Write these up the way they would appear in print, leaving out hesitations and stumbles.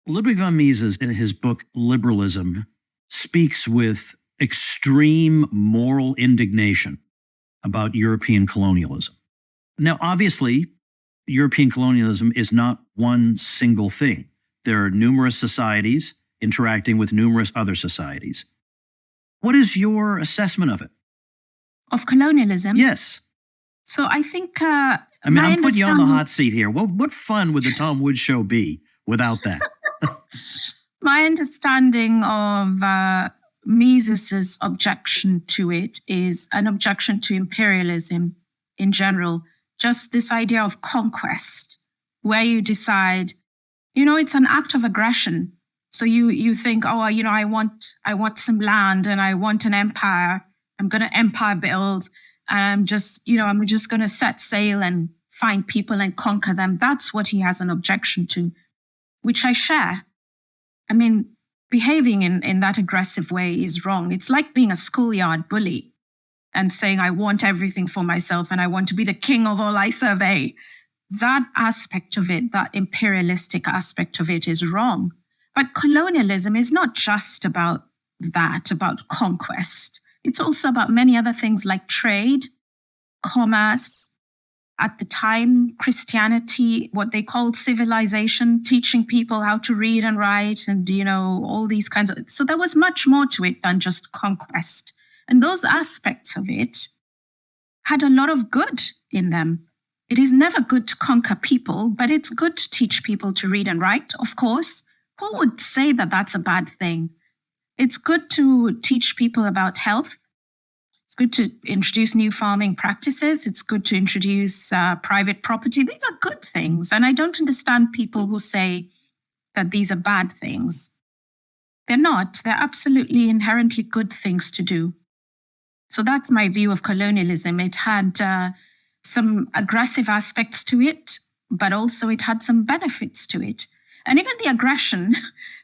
Ludwig von Mises, in his book Liberalism, speaks with extreme moral indignation about European colonialism. Now, obviously, European colonialism is not one single thing. There are numerous societies interacting with numerous other societies. What is your assessment of it? Of colonialism? Yes. So I think... I'm putting you on the hot seat here. What fun would the Tom Woods Show be without that? My understanding of Mises's objection to it is an objection to imperialism in general. Just this idea of conquest, where you decide, it's an act of aggression. So you think, I want some land and I want an empire. I'm going to empire build. And I'm just going to set sail and find people and conquer them. That's what he has an objection to, which I share. I mean, behaving in that aggressive way is wrong. It's like being a schoolyard bully and saying, I want everything for myself and I want to be the king of all I survey. That aspect of it, that imperialistic aspect of it is wrong. But colonialism is not just about that, about conquest. It's also about many other things like trade, commerce, at the time, Christianity, what they called civilization, teaching people how to read and write and, all these kinds of... So there was much more to it than just conquest. And those aspects of it had a lot of good in them. It is never good to conquer people, but it's good to teach people to read and write, of course. Who would say that that's a bad thing? It's good to teach people about health. It's good to introduce new farming practices. It's good to introduce private property. These are good things. And I don't understand people who say that these are bad things. They're not. They're absolutely inherently good things to do. So that's my view of colonialism. It had some aggressive aspects to it, but also it had some benefits to it. And even the aggression,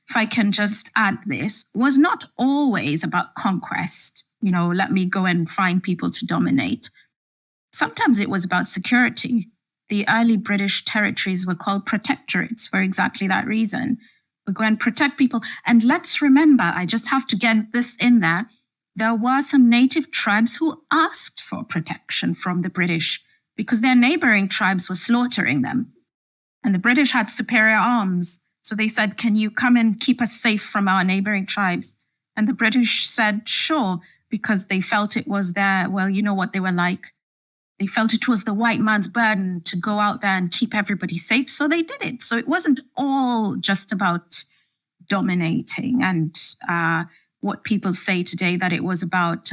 if I can just add this, was not always about conquest. Let me go and find people to dominate. Sometimes it was about security. The early British territories were called protectorates for exactly that reason. We go and protect people. And let's remember, I just have to get this in there, there were some native tribes who asked for protection from the British because their neighboring tribes were slaughtering them. And the British had superior arms. So they said, can you come and keep us safe from our neighboring tribes? And the British said, sure, because they felt it was what they were like. They felt it was the white man's burden to go out there and keep everybody safe. So they did it. So it wasn't all just about dominating and what people say today that it was about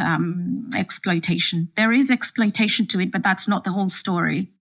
exploitation. There is exploitation to it, but that's not the whole story.